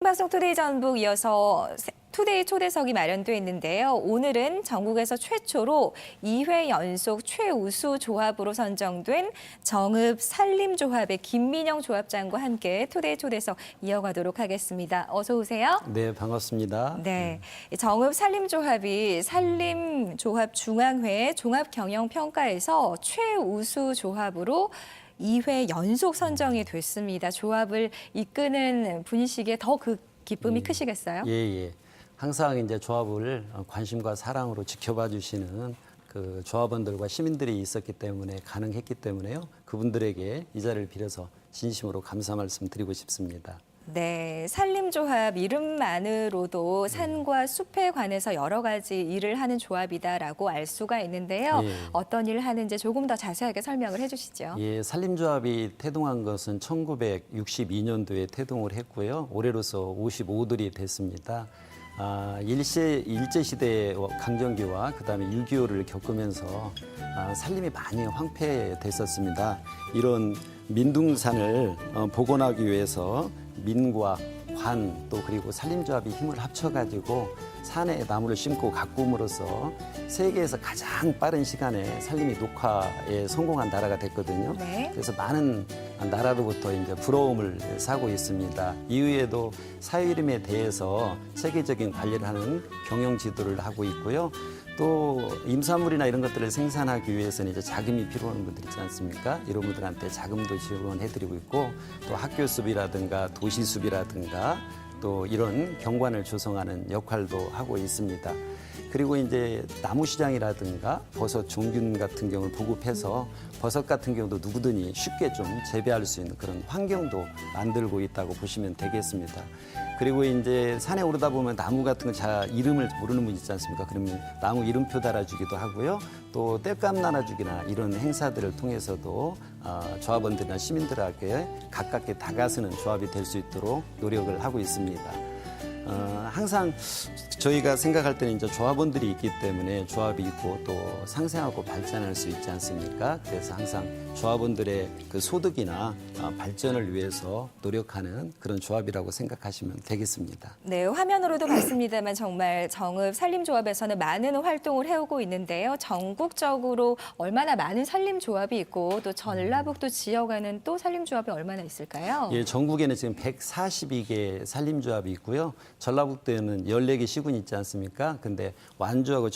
생방송 투데이 전북 이어서 투데이 초대석이 마련되어 있는데요. 오늘은 전국에서 최초로 2회 연속 최우수 조합으로 선정된 정읍 산림조합의 김민영 조합장과 함께 투데이 초대석 이어가도록 하겠습니다. 어서 오세요. 네, 반갑습니다. 네, 정읍 산림조합이 산림조합 중앙회 종합경영평가에서 최우수 조합으로 2회 연속 선정이 됐습니다. 조합을 이끄는 분이시기에 더 그 기쁨이 크시겠어요? 예. 항상 이제 조합을 관심과 사랑으로 지켜봐 주시는 그 조합원들과 시민들이 있었기 때문에 가능했기 때문에요. 그분들에게 이 자리를 빌어서 진심으로 감사 말씀 드리고 싶습니다. 네, 산림조합 이름만으로도 산과 숲에 관해서 여러 가지 일을 하는 조합이다라고 알 수가 있는데요. 예. 어떤 일을 하는지 조금 더 자세하게 설명을 해주시죠. 예, 산림조합이 태동한 것은 1962년도에 태동을 했고요. 올해로서 55돌이 됐습니다. 일제시대 강점기와 그다음에 6.25를 겪으면서 산림이 많이 황폐됐었습니다. 이런 민둥산을 복원하기 위해서 민과 관 또 그리고 산림조합이 힘을 합쳐가지고 산에 나무를 심고 가꿈으로써 세계에서 가장 빠른 시간에 산림이 녹화에 성공한 나라가 됐거든요. 네. 그래서 많은 나라로부터 이제 부러움을 사고 있습니다. 이후에도 사유림에 대해서 체계적인 관리를 하는 경영 지도를 하고 있고요. 또 임산물이나 이런 것들을 생산하기 위해서는 이제 자금이 필요한 분들 있지 않습니까? 이런 분들한테 자금도 지원해드리고 있고 또 학교 숲이라든가 도시 숲이라든가 또 이런 경관을 조성하는 역할도 하고 있습니다. 그리고 이제 나무 시장이라든가 버섯 종균 같은 경우를 보급해서 버섯 같은 경우도 누구든지 쉽게 좀 재배할 수 있는 그런 환경도 만들고 있다고 보시면 되겠습니다. 그리고 이제 산에 오르다 보면 나무 같은 거 잘 이름을 모르는 분 있지 않습니까? 그러면 나무 이름표 달아주기도 하고요. 또 땔감 나눠주기나 이런 행사들을 통해서도 조합원들이나 시민들에게 가깝게 다가서는 조합이 될 수 있도록 노력을 하고 있습니다. 항상 저희가 생각할 때는 이제 조합원들이 있기 때문에 조합이 있고 또 상생하고 발전할 수 있지 않습니까? 그래서 항상 조합원들의 그 소득이나 발전을 위해서 노력하는 그런 조합이라고 생각하시면 되겠습니다. 네, 화면으로도 봤습니다만 정말 정읍 산림조합에서는 많은 활동을 해오고 있는데요. 전국적으로 얼마나 많은 산림조합이 있고 또 전라북도 지역에는 또 산림조합이 얼마나 있을까요? 예, 전국에는 지금 142개 산림조합이 있고요. 전라북도에는 14개 시군이 있지 않습니까? 근데 완주하고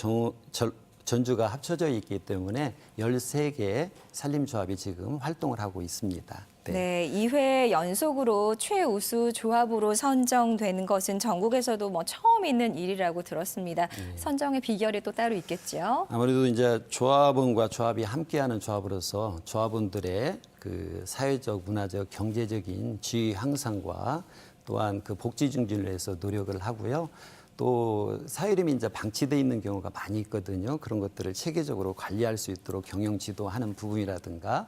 전주가 합쳐져 있기 때문에 13개의 산림조합이 지금 활동을 하고 있습니다. 네, 2회 연속으로 최우수 조합으로 선정된 것은 전국에서도 처음 있는 일이라고 들었습니다. 선정의 비결이 또 따로 있겠죠? 아무래도 이제 조합원과 조합이 함께하는 조합으로서 조합원들의 그 사회적, 문화적, 경제적인 지위 향상과 또한 그 복지 증진을 위해서 노력을 하고요. 또 사유림이 이제 방치돼 있는 경우가 많이 있거든요. 그런 것들을 체계적으로 관리할 수 있도록 경영 지도하는 부분이라든가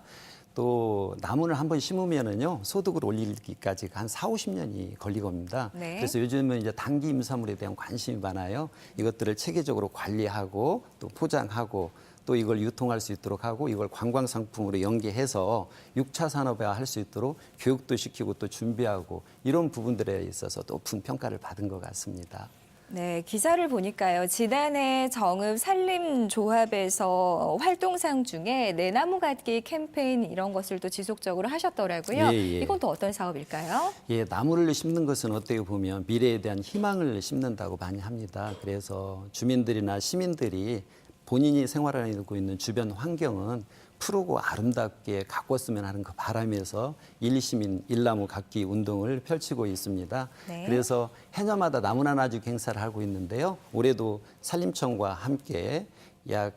또 나무를 한번 심으면은요 소득을 올리기까지 한 4, 50년이 걸리겁니다. 네. 그래서 요즘은 이제 단기 임산물에 대한 관심이 많아요. 이것들을 체계적으로 관리하고 또 포장하고 또 이걸 유통할 수 있도록 하고 이걸 관광 상품으로 연계해서 6차 산업화 할 수 있도록 교육도 시키고 또 준비하고 이런 부분들에 있어서 높은 평가를 받은 것 같습니다. 네, 기사를 보니까요. 지난해 정읍 산림조합에서 활동상 중에 내나무 갖기 캠페인 이런 것을 또 지속적으로 하셨더라고요. 예. 이건 또 어떤 사업일까요? 예, 나무를 심는 것은 어떻게 보면 미래에 대한 희망을 심는다고 많이 합니다. 그래서 주민들이나 시민들이 본인이 생활하고 있는 주변 환경은 푸르고 아름답게 가꿨으면 하는 그 바람에서 일시민 일나무 갖기 운동을 펼치고 있습니다. 네. 그래서 해녀마다 나무나 나주기 행사를 하고 있는데요. 올해도 산림청과 함께 약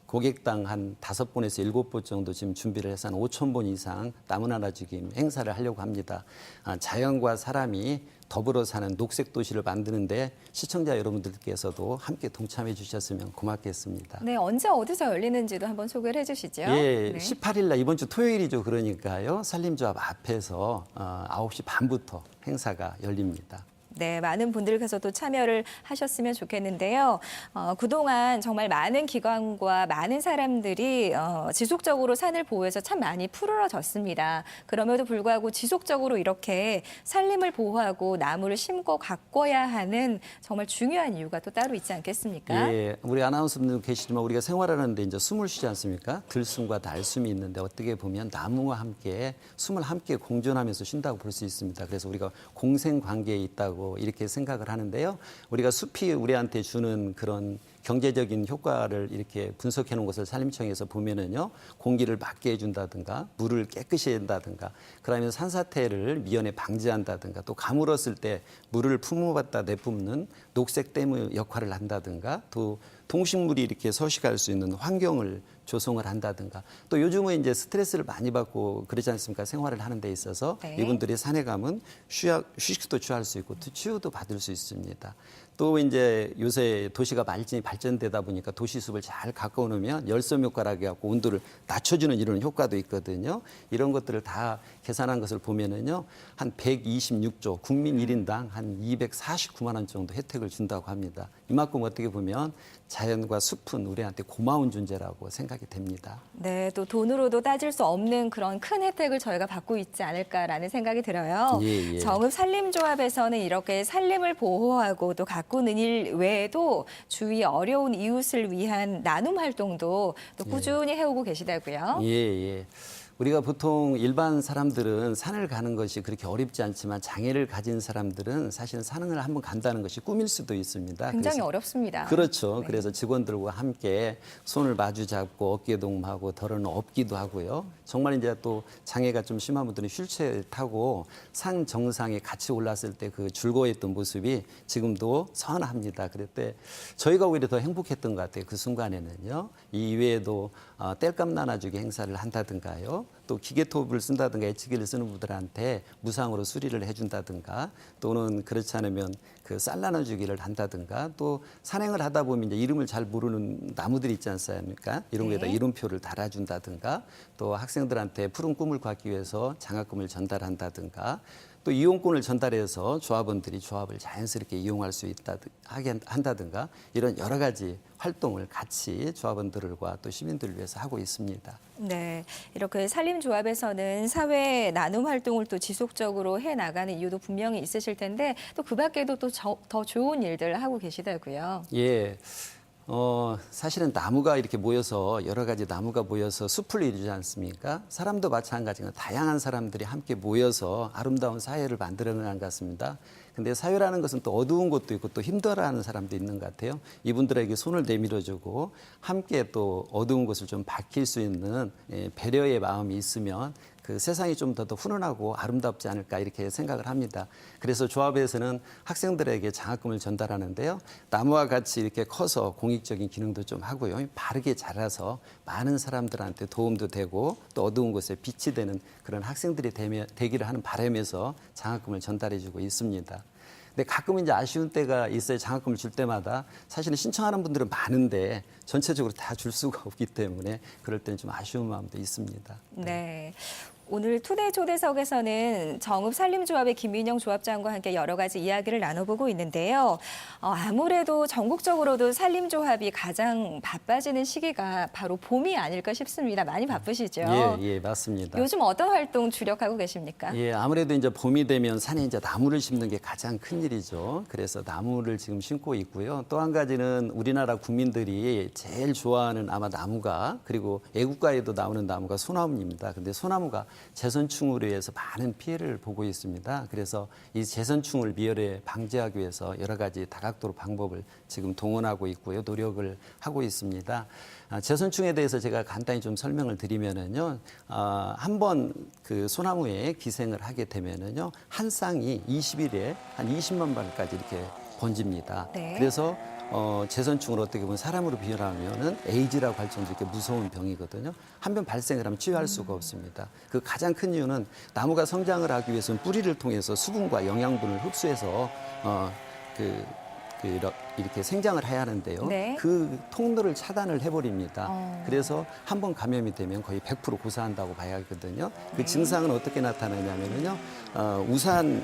고객당 한 5번에서 7번 정도 지금 준비를 해서 한 5,000번 이상 나무나 나주기 행사를 하려고 합니다. 자연과 사람이 더불어 사는 녹색 도시를 만드는데 시청자 여러분들께서도 함께 동참해 주셨으면 고맙겠습니다. 네, 언제 어디서 열리는지도 한번 소개를 해주시죠. 예, 네. 18일 날 이번 주 토요일이죠. 그러니까요. 산림조합 앞에서 9시 반부터 행사가 열립니다. 네, 많은 분들께서도 참여를 하셨으면 좋겠는데요. 그동안 정말 많은 기관과 많은 사람들이 지속적으로 산을 보호해서 참 많이 푸르러졌습니다. 그럼에도 불구하고 지속적으로 이렇게 산림을 보호하고 나무를 심고 가꿔야 하는 정말 중요한 이유가 또 따로 있지 않겠습니까? 예, 우리 아나운서분들 계시지만 우리가 생활하는데 이제 숨을 쉬지 않습니까? 들숨과 날숨이 있는데 어떻게 보면 나무와 함께 숨을 함께 공존하면서 쉰다고 볼 수 있습니다. 그래서 우리가 공생 관계에 있다고 이렇게 생각을 하는데요. 우리가 숲이 우리한테 주는 그런 경제적인 효과를 이렇게 분석해 놓은 것을 산림청에서 보면은요, 공기를 맑게 해준다든가, 물을 깨끗이 한다든가, 그러면 산사태를 미연에 방지한다든가, 또 가물었을 때 물을 품어봤다 내뿜는 녹색댐의 역할을 한다든가, 또 동식물이 이렇게 서식할 수 있는 환경을 조성을 한다든가, 또 요즘은 이제 스트레스를 많이 받고 그러지 않습니까? 생활을 하는 데 있어서 네. 이분들이 산에 가면 휴식도 취할 수 있고 또 치유도 받을 수 있습니다. 또 이제 요새 도시가 발전되다 보니까 도시숲을 잘 가꿔 놓으면 열섬 효과라고 해갖고 온도를 낮춰주는 이런 효과도 있거든요. 이런 것들을 다 계산한 것을 보면은요, 한 126조, 국민 1인당 한 249만 원 정도 혜택을 준다고 합니다. 이만큼 어떻게 보면 자연과 숲은 우리한테 고마운 존재라고 생각이 됩니다. 네, 또 돈으로도 따질 수 없는 그런 큰 혜택을 저희가 받고 있지 않을까라는 생각이 들어요. 예, 예. 정읍산림조합에서는 이렇게 산림을 보호하고 또 가꾸는 일 외에도 주위 어려운 이웃을 위한 나눔 활동도 또 꾸준히 해오고 계시다고요. 예, 예. 우리가 보통 일반 사람들은 산을 가는 것이 그렇게 어렵지 않지만 장애를 가진 사람들은 사실은 산을 한번 간다는 것이 꿈일 수도 있습니다. 굉장히 그래서 어렵습니다. 그렇죠. 네. 그래서 직원들과 함께 손을 마주 잡고 어깨 동무하고 덜어는 업기도 하고요. 정말 이제 또 장애가 좀 심한 분들은 휠체어를 타고 산 정상에 같이 올랐을 때 그 즐거워했던 모습이 지금도 선합니다. 그때 저희가 오히려 더 행복했던 것 같아요. 그 순간에는요. 이 이외에도 땔감 나눠주기 행사를 한다든가요. 또 기계톱을 쓴다든가 애치기를 쓰는 분들한테 무상으로 수리를 해준다든가, 또는 그렇지 않으면 그 쌀 나눠주기를 한다든가, 또 산행을 하다 보면 이제 이름을 잘 모르는 나무들이 있지 않습니까? 이런 거에다 네. 이름표를 달아준다든가, 또 학생들한테 푸른 꿈을 갖기 위해서 장학금을 전달한다든가, 또 이용권을 전달해서 조합원들이 조합을 자연스럽게 이용할 수 하게 한다든가, 이런 여러 가지 활동을 같이 조합원들과 또 시민들을 위해서 하고 있습니다. 네, 이렇게 산림조합에서는 사회 나눔 활동을 또 지속적으로 해 나가는 이유도 분명히 있으실 텐데 또 그 밖에도 또 더 좋은 일들을 하고 계시다고요. 예. 사실은 나무가 이렇게 모여서 여러 가지 나무가 모여서 숲을 이루지 않습니까? 사람도 마찬가지로 다양한 사람들이 함께 모여서 아름다운 사회를 만들어내는 것 같습니다. 근데 사회라는 것은 또 어두운 것도 있고 또 힘들어하는 사람도 있는 것 같아요. 이분들에게 손을 내밀어주고 함께 또 어두운 것을 좀 밝힐 수 있는 배려의 마음이 있으면 그 세상이 좀 더 훈훈하고 아름답지 않을까 이렇게 생각을 합니다. 그래서 조합에서는 학생들에게 장학금을 전달하는데요. 나무와 같이 이렇게 커서 공익적인 기능도 좀 하고요. 바르게 자라서 많은 사람들한테 도움도 되고 또 어두운 곳에 빛이 되는 그런 학생들이 되기를 하는 바람에서 장학금을 전달해주고 있습니다. 근데 가끔 이제 아쉬운 때가 있어요. 장학금을 줄 때마다 사실은 신청하는 분들은 많은데 전체적으로 다 줄 수가 없기 때문에 그럴 때는 좀 아쉬운 마음도 있습니다. 네. 오늘 투데이 초대석에서는 정읍산림조합의 김민영 조합장과 함께 여러 가지 이야기를 나눠보고 있는데요. 아무래도 전국적으로도 산림조합이 가장 바빠지는 시기가 바로 봄이 아닐까 싶습니다. 많이 바쁘시죠? 예, 맞습니다. 요즘 어떤 활동 주력하고 계십니까? 예, 아무래도 이제 봄이 되면 산에 이제 나무를 심는 게 가장 큰 일이죠. 그래서 나무를 지금 심고 있고요. 또 한 가지는 우리나라 국민들이 제일 좋아하는 아마 나무가, 그리고 애국가에도 나오는 나무가 소나무입니다. 근데 소나무가 재선충으로 해서 많은 피해를 보고 있습니다. 그래서 이 재선충을 미연에 방지하기 위해서 여러 가지 다각도로 방법을 지금 동원하고 있고요. 노력을 하고 있습니다. 재선충에 대해서 제가 간단히 좀 설명을 드리면은요. 한번 그 소나무에 기생을 하게 되면은요. 한 쌍이 20일에 한 20만 발까지 이렇게 번집니다. 네. 그래서 재선충을 어떻게 보면 사람으로 비유하면은 에이즈라고 할 정도로 이렇게 무서운 병이거든요. 한 번 발생을 하면 치유할 수가 없습니다. 그 가장 큰 이유는 나무가 성장을 하기 위해서는 뿌리를 통해서 수분과 영양분을 흡수해서 이렇게 생장을 해야 하는데요. 네. 그 통로를 차단을 해버립니다. 그래서 한 번 감염이 되면 거의 100% 고사한다고 봐야 하거든요. 그 증상은 어떻게 나타나냐면요. 우산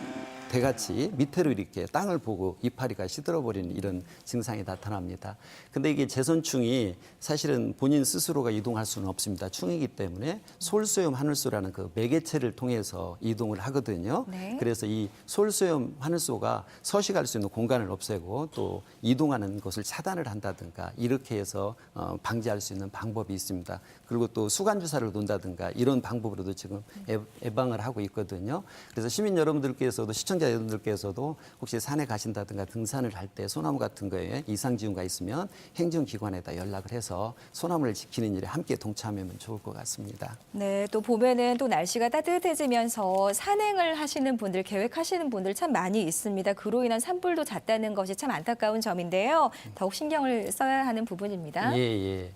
대같이 밑으로 이렇게 땅을 보고 이파리가 시들어버리는 이런 증상이 나타납니다. 근데 이게 제선충이 사실은 본인 스스로가 이동할 수는 없습니다. 충이기 때문에 솔소염 하늘소라는 그 매개체를 통해서 이동을 하거든요. 네. 그래서 이 솔소염 하늘소가 서식할 수 있는 공간을 없애고 또 이동하는 것을 차단을 한다든가 이렇게 해서 방지할 수 있는 방법이 있습니다. 그리고 또 수간 주사를 놓는다든가 이런 방법으로도 지금 예방을 하고 있거든요. 그래서 시민 여러분들께서도 시청자 여러분들께서도 혹시 산에 가신다든가 등산을 할 때 소나무 같은 거에 이상 징후가 있으면 행정기관에다 연락을 해서 소나무를 지키는 일에 함께 동참하면 좋을 것 같습니다. 네, 또 봄에는 또 날씨가 따뜻해지면서 산행을 하시는 분들, 계획하시는 분들 참 많이 있습니다. 그로 인한 산불도 잦다는 것이 참 안타까운 점인데요. 더욱 신경을 써야 하는 부분입니다. 예.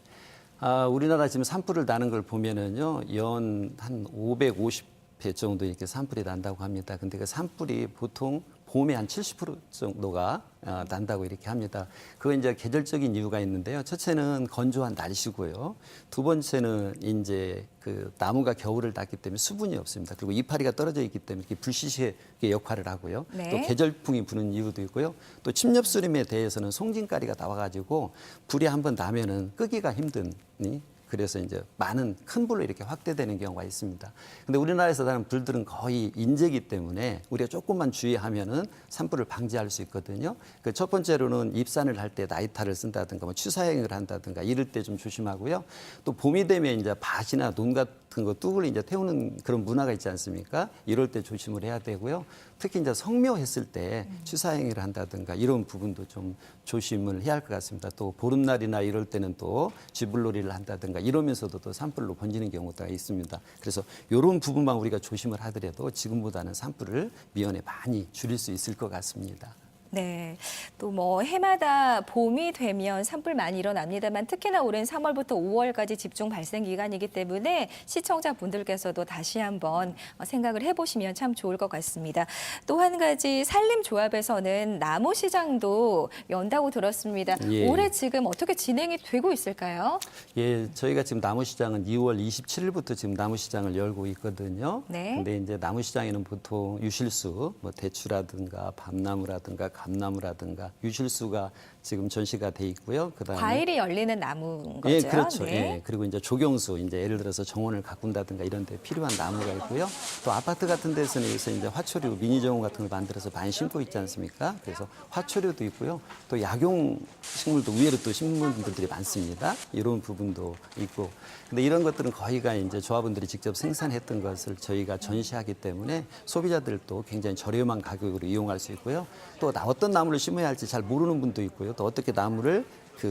우리나라 지금 산불을 나는 걸 보면은요, 연 한 550회 정도 이렇게 산불이 난다고 합니다. 근데 그 산불이 보통 봄에 한 70% 정도가 난다고 이렇게 합니다. 그건 이제 계절적인 이유가 있는데요. 첫째는 건조한 날씨고요. 두 번째는 이제 그 나무가 겨울을 탔기 때문에 수분이 없습니다. 그리고 이파리가 떨어져 있기 때문에 이렇게 불시시의 역할을 하고요. 네. 또 계절풍이 부는 이유도 있고요. 또 침엽수림에 대해서는 송진가리가 나와가지고 불이 한번 나면은 끄기가 힘드니 그래서 이제 많은 큰 불로 이렇게 확대되는 경우가 있습니다. 근데 우리나라에서 나는 불들은 거의 인재이기 때문에 우리가 조금만 주의하면은 산불을 방지할 수 있거든요. 그 첫 번째로는 입산을 할 때 나이타를 쓴다든가 뭐 취사행을 한다든가 이럴 때 좀 조심하고요. 또 봄이 되면 이제 밭이나 논 같은 거 뚝을 이제 태우는 그런 문화가 있지 않습니까? 이럴 때 조심을 해야 되고요. 특히 이제 성묘했을 때 취사행위를 한다든가 이런 부분도 좀 조심을 해야 할 것 같습니다. 또 보름날이나 이럴 때는 또 쥐불놀이를 한다든가 이러면서도 또 산불로 번지는 경우가 있습니다. 그래서 이런 부분만 우리가 조심을 하더라도 지금보다는 산불을 미연에 많이 줄일 수 있을 것 같습니다. 네, 또 뭐 해마다 봄이 되면 산불 많이 일어납니다만 특히나 올해는 3월부터 5월까지 집중 발생 기간이기 때문에 시청자분들께서도 다시 한번 생각을 해보시면 참 좋을 것 같습니다. 또 한 가지 산림조합에서는 나무 시장도 연다고 들었습니다. 예. 올해 지금 어떻게 진행이 되고 있을까요? 예, 저희가 지금 나무시장은 2월 27일부터 지금 나무시장을 열고 있거든요. 네. 근데 이제 나무시장에는 보통 유실수, 뭐 대추라든가 밤나무라든가 감나무라든가 유실수가 지금 전시가 돼 있고요. 그다음에 과일이 열리는 나무인 거죠? 예, 그렇죠. 네. 예, 그리고 이제 조경수, 이제 예를 들어서 정원을 가꾼다든가 이런 데 필요한 나무가 있고요. 또 아파트 같은 데서는 여기서 이제 화초류, 미니 정원 같은 걸 만들어서 많이 심고 있지 않습니까? 그래서 화초류도 있고요. 또 약용 식물도 의외로 또 심는 분들이 많습니다. 이런 부분도 있고. 근데 이런 것들은 거의가 이제 조합원들이 직접 생산했던 것을 저희가 전시하기 때문에 소비자들도 굉장히 저렴한 가격으로 이용할 수 있고요. 또 어떤 나무를 심어야 할지 잘 모르는 분도 있고요. 또 어떻게 나무를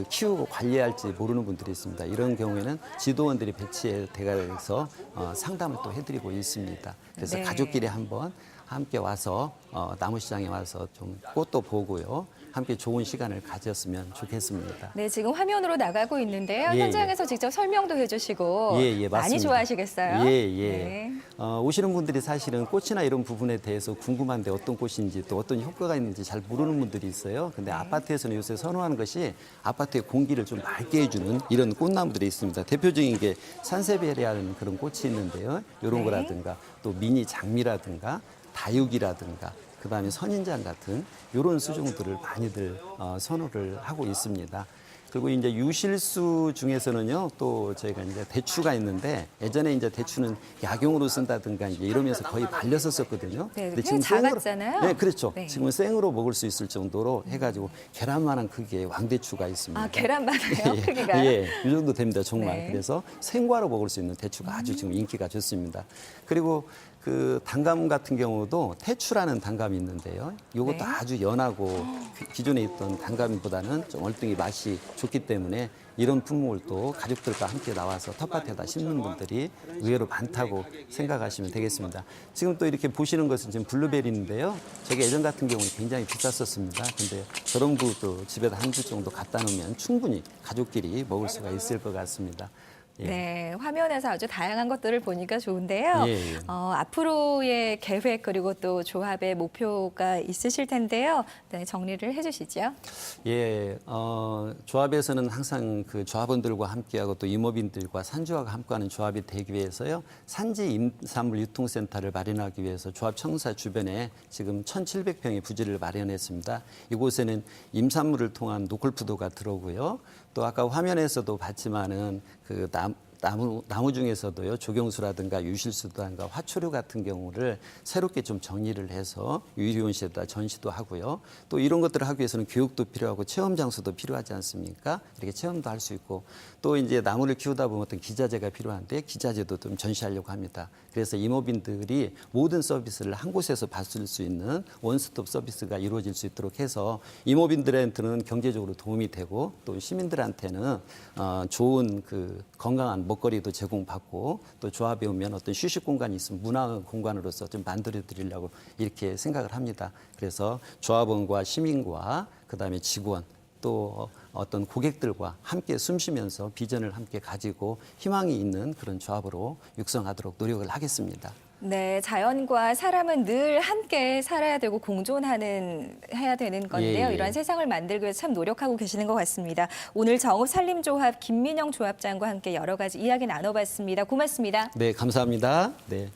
키우고 관리할지 모르는 분들이 있습니다. 이런 경우에는 지도원들이 배치돼서 상담을 또 해드리고 있습니다. 그래서 네. 가족끼리 한번 함께 와서 나무시장에 와서 좀 꽃도 보고요. 함께 좋은 시간을 가졌으면 좋겠습니다. 네, 지금 화면으로 나가고 있는데요. 예, 현장에서 직접 설명도 해주시고 예, 맞습니다. 많이 좋아하시겠어요? 예. 네. 오시는 분들이 사실은 꽃이나 이런 부분에 대해서 궁금한데 어떤 꽃인지 또 어떤 효과가 있는지 잘 모르는 분들이 있어요. 근데 아파트에서는 요새 선호하는 것이 아파트의 공기를 좀 맑게 해주는 이런 꽃나무들이 있습니다. 대표적인 게 산세베리아라는 그런 꽃이 있는데요. 이런 네. 거라든가 또 미니 장미라든가 다육이라든가 그다음에 선인장 같은 이런 수종들을 많이들 선호를 하고 있습니다. 그리고 이제 유실수 중에서는요, 또 저희가 이제 대추가 있는데 예전에 이제 대추는 약용으로 쓴다든가 이제 이러면서 거의 말려서 썼거든요. 네, 근데 굉장히 작았잖아요. 네, 그렇죠. 네. 지금은 생으로 먹을 수 있을 정도로 해가지고 계란만한 크기의 왕대추가 있습니다. 아, 계란 많아요, 크기가? 예, 이 정도 됩니다, 정말. 네. 그래서 생과로 먹을 수 있는 대추가 아주 지금 인기가 좋습니다. 그리고 그 단감 같은 경우도 태추라는 단감이 있는데요. 이것도 네. 아주 연하고 기존에 있던 단감보다는 좀 얼등이 맛이 좋기 때문에 이런 품목을 또 가족들과 함께 나와서 텃밭에다 심는 분들이 의외로 많다고 생각하시면 되겠습니다. 지금 또 이렇게 보시는 것은 지금 블루베리인데요. 저게 예전 같은 경우는 굉장히 비쌌었습니다. 근데 저런 것도 집에다 한 주 정도 갖다 놓으면 충분히 가족끼리 먹을 수가 있을 것 같습니다. 예. 네, 화면에서 아주 다양한 것들을 보니까 좋은데요. 예, 예. 앞으로의 계획 그리고 또 조합의 목표가 있으실 텐데요. 네, 정리를 해주시죠. 예, 조합에서는 항상 그 조합원들과 함께하고 또 임업인들과 산주화가 함께하는 조합이 되기 위해서요. 산지 임산물 유통센터를 마련하기 위해서 조합 청사 주변에 지금 1,700평의 부지를 마련했습니다. 이곳에는 임산물을 통한 노컬푸드가 들어오고요. 또 아까 화면에서도 봤지만은 그 나무 중에서도요, 조경수라든가 유실수라든가 화초류 같은 경우를 새롭게 좀 정리를 해서 유리온실에다 전시도 하고요. 또 이런 것들을 하기 위해서는 교육도 필요하고 체험 장소도 필요하지 않습니까? 이렇게 체험도 할 수 있고 또 이제 나무를 키우다 보면 어떤 기자재가 필요한데 기자재도 좀 전시하려고 합니다. 그래서 임업인들이 모든 서비스를 한 곳에서 받을 수 있는 원스톱 서비스가 이루어질 수 있도록 해서 임업인들한테는 경제적으로 도움이 되고 또 시민들한테는 좋은 그 건강한 먹거리도 제공받고 또 조합에 오면 어떤 휴식 공간이 있으면 문화 공간으로서 좀 만들어 드리려고 이렇게 생각을 합니다. 그래서 조합원과 시민과 그다음에 직원 또 어떤 고객들과 함께 숨쉬면서 비전을 함께 가지고 희망이 있는 그런 조합으로 육성하도록 노력을 하겠습니다. 네, 자연과 사람은 늘 함께 살아야 되고 해야 되는 건데요. 예, 예. 이러한 세상을 만들기 위해서 참 노력하고 계시는 것 같습니다. 오늘 정읍산림조합 김민영 조합장과 함께 여러 가지 이야기 나눠봤습니다. 고맙습니다. 네, 감사합니다. 네.